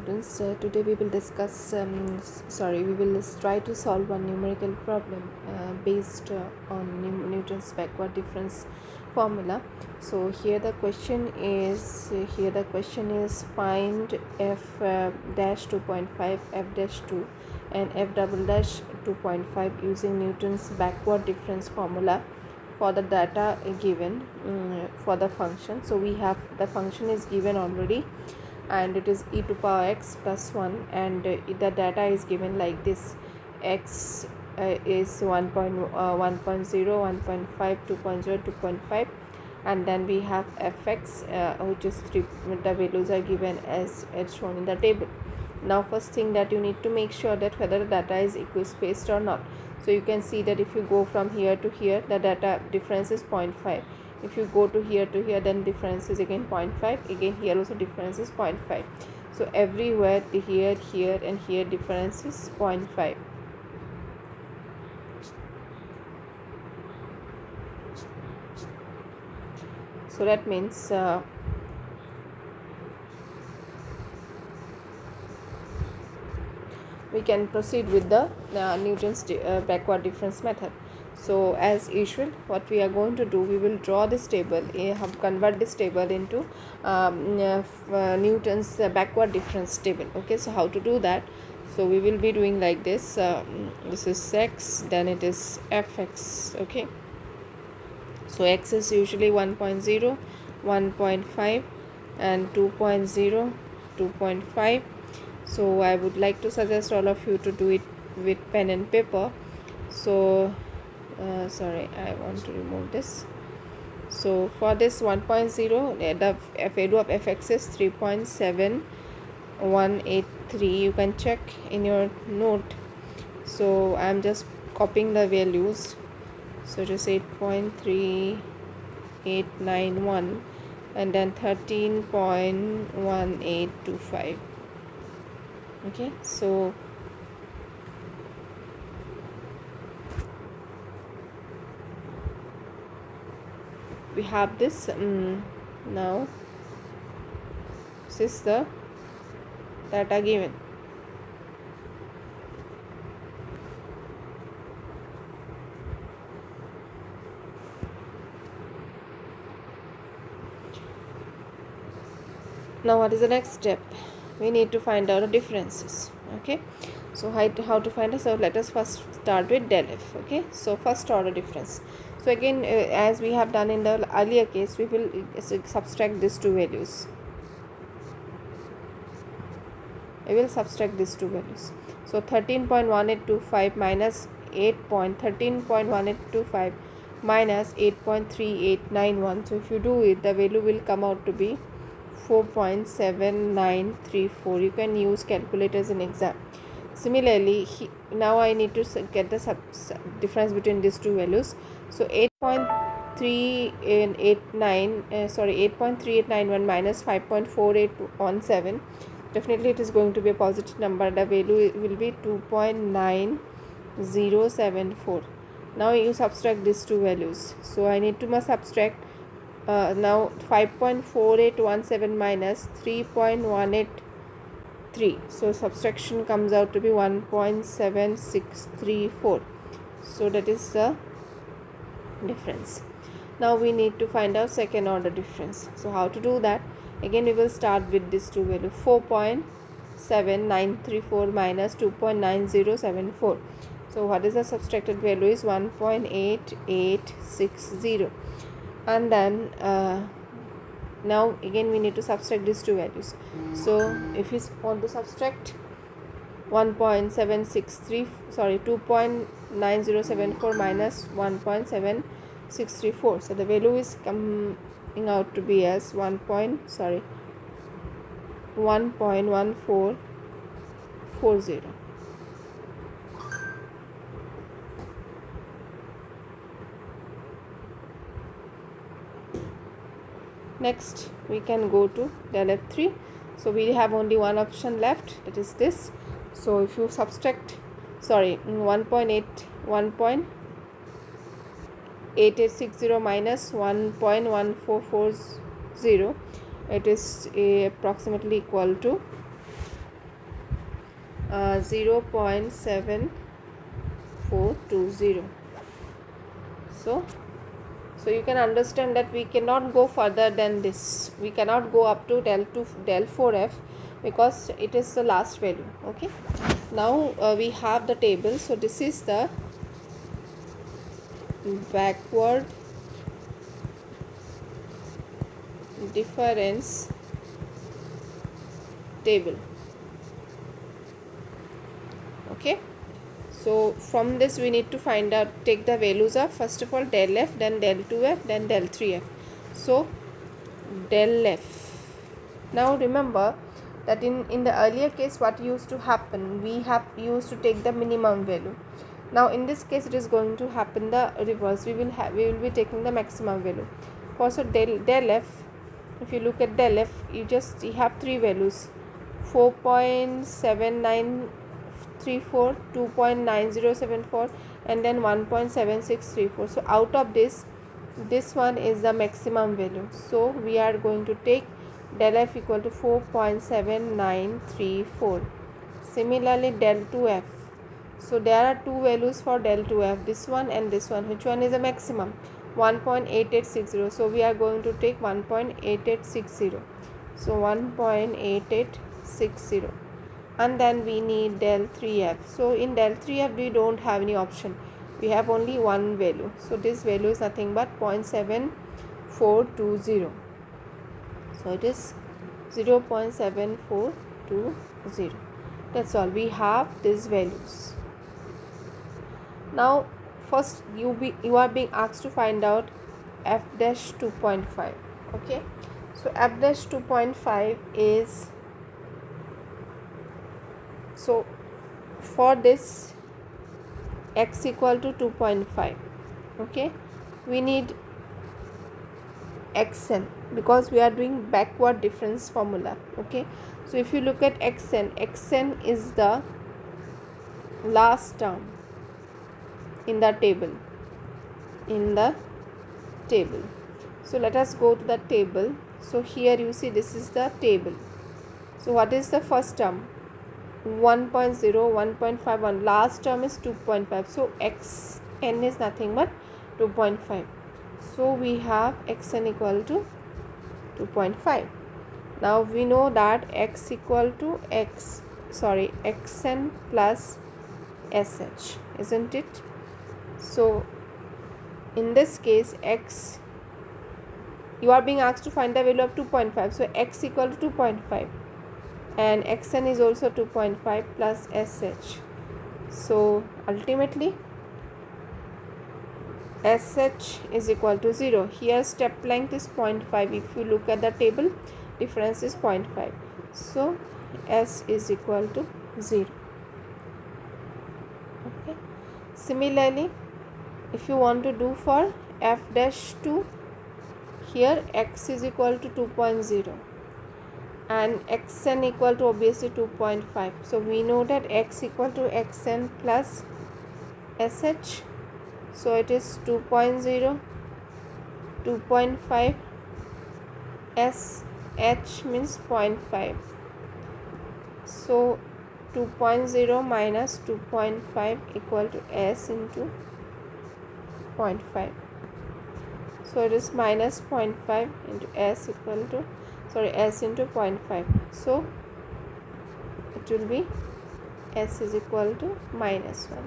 students. Today we will discuss we will try to solve one numerical problem based on Newton's backward difference formula. So here the question is find f dash 2.5, f dash 2 and f double dash 2.5 using Newton's backward difference formula for the data given for the function. So we have the function is given already, and it is e to power x plus 1, and the data is given like this. X is 1.0, 1.5, 2.0, 2.5, and then we have fx which is 3. The values are given as shown in the table. Now first thing that you need to make sure that whether the data is equispaced or not. So you can see that if you go from here to here, the data difference is 0.5. If you go to here, then difference is again 0.5. Again here also difference is 0.5. So everywhere here and here difference is 0.5. So that means we can proceed with the Newton's backward difference method. So as usual, what we are going to do, we will draw this table, convert this table into Newton's backward difference table. Okay, so how to do that? So we will be doing like this. This is x, then it is fx. Okay, so x is usually 1.0, 1.5 and 2.0, 2.5. So I would like to suggest all of you to do it with pen and paper. So sorry, I want to remove this. So for this 1.0, the value of fx is 3.7183. You can check in your note. So I am just copying the values. So it is 8.3891 and then 13.1825. Okay, so we have this. Now this is the data given. Now what is the next step? We need to find out the differences. Okay, so how to find it? So let us first start with del f. Okay, so first order difference. So again, as we have done in the earlier case, we will subtract these two values. I will subtract these two values. So 13.1825 minus 13.1825 minus 8.3891. So if you do it, the value will come out to be 4.7934. You can use calculators in exam. Similarly, now I need to get the difference between these two values. So 8.3891 minus 5.4817. Definitely it is going to be a positive number. The value will be 2.9074. Now you subtract these two values. So I need to subtract now 5.4817 minus 3.183. So subtraction comes out to be 1.7634. So that is the difference. Now we need to find out second order difference. So how to do that? Again we will start with this two value, 4.7934 minus 2.9074. So what is the subtracted value is 1.8860. and then now again we need to subtract these two values. So if you want to subtract 2.9074 minus 1.7634, so the value is coming out to be as 1.1440. Next we can go to del f3. So we have only one option left, that is this. So if you subtract 1.8860 minus 1.1440, it is approximately equal to 0.7420. So you can understand that we cannot go further than this. We cannot go up to del 4f because it is the last value. Okay, now we have the table. So this is the backward difference table. Okay, so from this we need to find out, take the values of first of all del f, then del 2f, then del 3f. So del f. Now remember that in the earlier case what used to happen, we have used to take the minimum value. Now in this case it is going to happen the reverse. We will be taking the maximum value. Also del f, if you look at del f, you have three values: 4.7934, 2.9074, and then 1.7634. so out of this one is the maximum value. So we are going to take del f equal to 4.7934. Similarly del 2f, so there are two values for del 2f, this one and this one. Which one is the maximum? 1.8860. so we are going to take 1.8860. so 1.8860. and then we need del 3f. so in del 3f we don't have any option, we have only one value. So this value is nothing but 0.7420. so it is 0.7420. that's all, we have these values. Now first you are being asked to find out f dash 2.5. okay, so f dash 2.5 is, so for this x equal to 2.5, okay, we need xn because we are doing backward difference formula. Okay, so if you look at xn is the last term in the table, so let us go to the table. So here you see this is the table. So what is the first term? 1.0, 1.51, last term is 2.5. so xn is nothing but 2.5. so we have xn equal to 2.5. now we know that x equal to xn plus sh, isn't it? So in this case x, you are being asked to find the value of 2.5. so x equal to 2.5 and xn is also 2.5 plus sh. so ultimately sh is equal to 0. Here step length is 0.5. if you look at the table, difference is 0.5. so s is equal to 0. okay, similarly if you want to do for f dash 2, here x is equal to 2.0 and xn equal to obviously 2.5. so we know that x equal to xn plus sh. so it is 2.0, 2.5, sh means 0.5. so 2.0 minus 2.5 equal to s into 0.5. so it is minus 0.5 into s equal to, s into 0.5. so it will be s is equal to minus 1.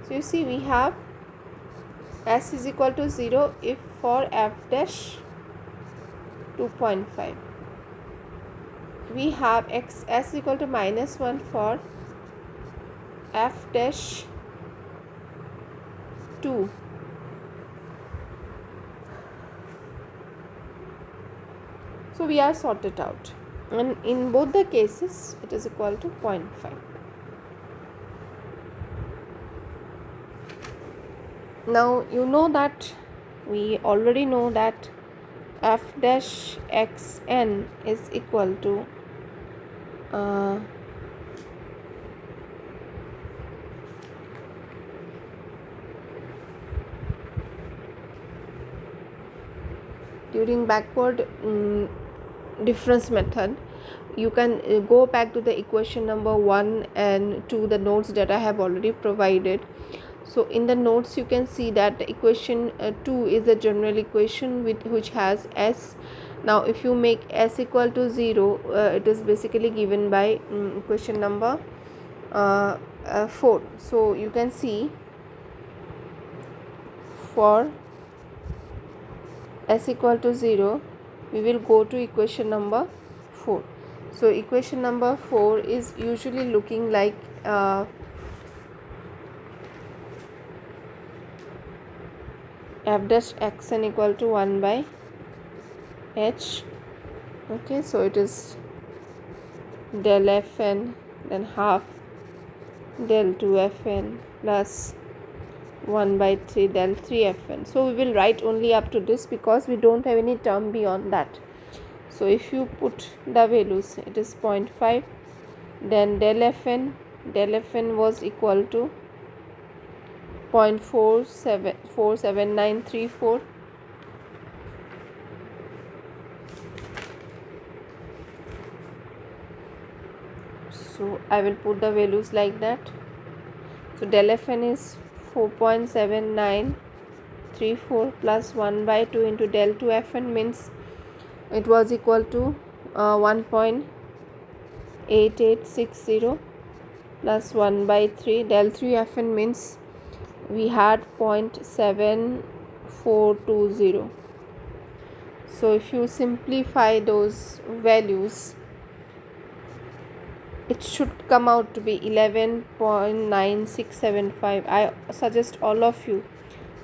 so you see we have s is equal to 0 if for f dash 2.5. we have s equal to minus 1 for f dash 2. so we are sorted out, and in both the cases it is equal to 0.5. now you know that we already know that f dash xn is equal to during backward difference method you can go back to the equation number 1 and 2, the notes that I have already provided. So in the notes you can see that the equation 2 is a general equation which has s. Now if you make s equal to 0, it is basically given by equation number 4. So you can see for s equal to 0, we will go to equation number 4. So equation number 4 is usually looking like f dash xn equal to 1 by h. Okay, so it is del fn, then half del 2 fn plus 1 by 3 del 3 fn. So we will write only up to this because we don't have any term beyond that. So if you put the values, it is 0.5, then del fn was equal to 0.47934. So I will put the values like that. So del fn is 4.7934 plus 1 by 2 into del 2 fn means it was equal to 1.8860 plus 1 by 3 del 3 fn means we had 0.7420. So if you simplify those values, it should come out to be 11.9675. I suggest all of you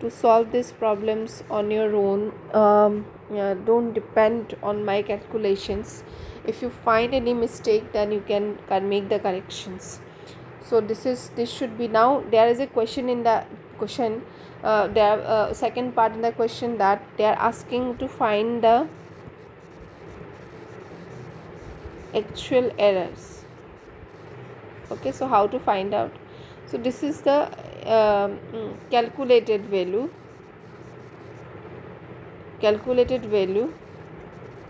to solve these problems on your own. Don't depend on my calculations. If you find any mistake, then you can make the corrections. So this should be. Now there is a question in the question, second part in the question, that they are asking to find the actual errors. Okay, so how to find out? So this is the calculated value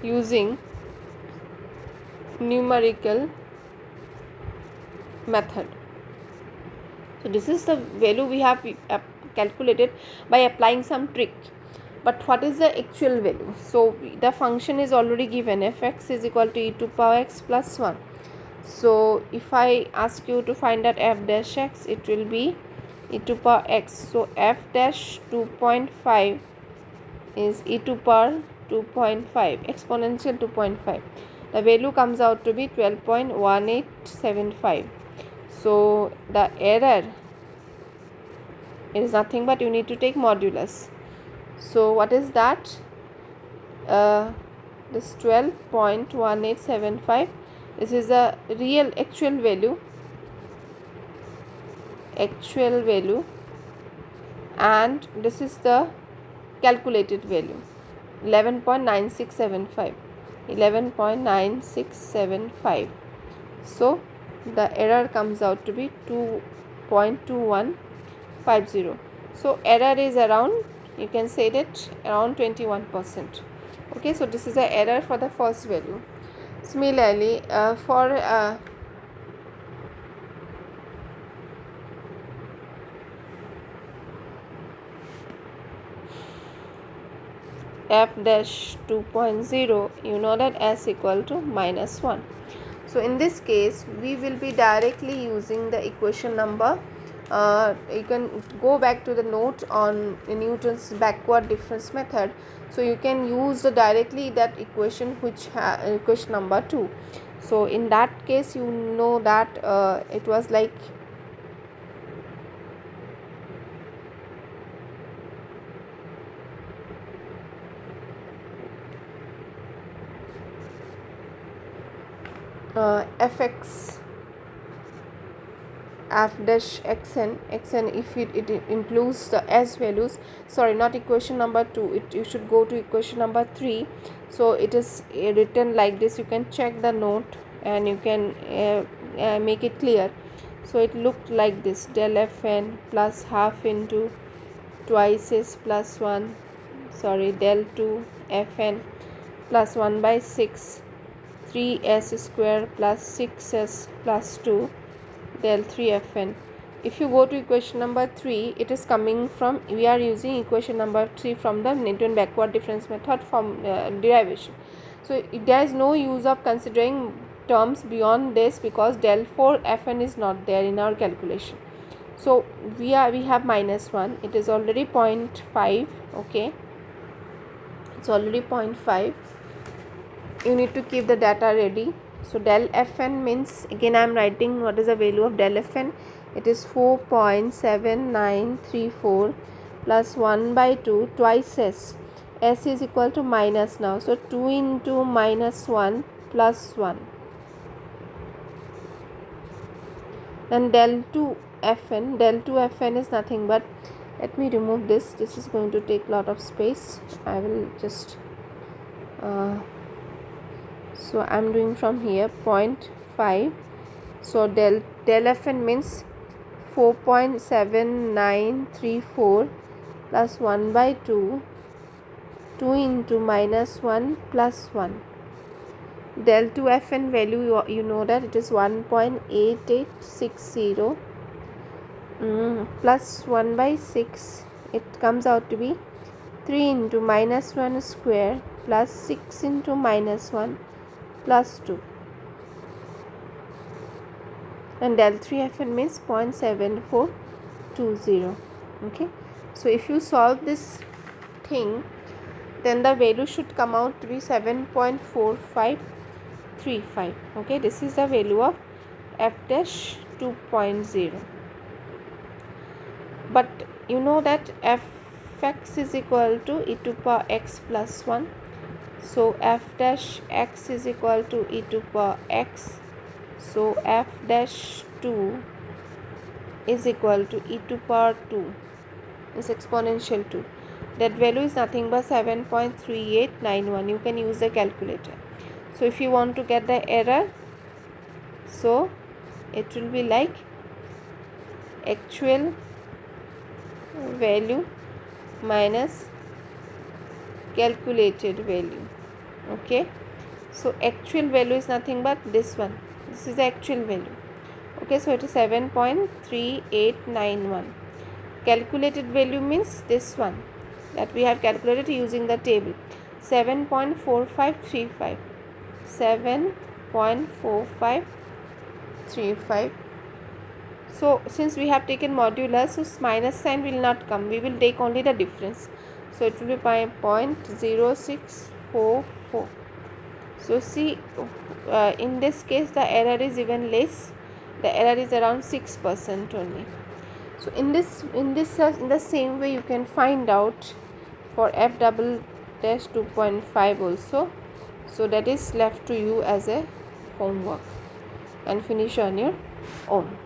using numerical method. So this is the value we have calculated by applying some trick. But what is the actual value? So the function is already given, fx is equal to e to power x plus 1. So if I ask you to find out f dash x, it will be e to power x. So f dash 2.5 is e to power 2.5, exponential 2.5. The value comes out to be 12.1875. So the error is nothing but you need to take modulus. So what is that? This 12.1875, this is the real actual value, and this is the calculated value, 11.9675. So the error comes out to be 2.2150. So error is around, you can say that around 21%. Okay, so this is the error for the first value. Similarly, for f dash 2.0, you know that s equal to minus 1. So in this case we will be directly using the equation number, you can go back to the note on Newton's backward difference method. So you can use directly that equation which equation number 2. So in that case, you know that it was like fx f dash xn if it includes the s values, sorry, not equation number 2, you should go to equation number 3. So it is written like this. You can check the note and you can make it clear. So it looked like this: del fn plus half into twice s plus 1, del 2 fn plus 1 by 6 3s square plus 6s plus 2 del 3fn. If you go to equation number 3, it is coming from, we are using equation number 3 from the Newton backward difference method from derivation. So there is no use of considering terms beyond this because del 4 fn is not there in our calculation. So we have minus 1, it is already 0.5. okay, it's already 0.5. you need to keep the data ready. So del fn means, again I am writing what is the value of del fn. It is 4.7934 plus 1 by 2 twice s. S is equal to minus now, so 2 into minus 1 plus 1. Then del 2 fn is nothing but, let me remove this, this is going to take lot of space. I will just so I am doing from here 0.5. so del fn means 4.7934 plus 1 by 2 into minus 1 plus 1. Del 2 fn value, you know that it is 1.8860 plus 1 by 6, it comes out to be 3 into minus 1 square plus 6 into minus 1 plus 2, and del 3 fn means 0.7420. okay, so if you solve this thing, then the value should come out to be 7.4535. okay, this is the value of f dash 2.0. but you know that fx is equal to e to power x plus 1. so f dash x is equal to e to power x. so f dash 2 is equal to e to power 2 is exponential 2. That value is nothing but 7.3891. you can use the calculator. So if you want to get the error, so it will be like actual value minus calculated value. okay, so actual value is nothing but this one, this is the actual value. okay, so it is 7.3891. calculated value means this one that we have calculated using the table, 7.4535. 7.4535. so since we have taken modulus, so minus sign will not come, we will take only the difference. so it will be by 0.0644. so see, in this case the error is even less, the error is around 6% only. so in the same way you can find out for f double dash 2.5 also. so that is left to you as a homework and finish on your own.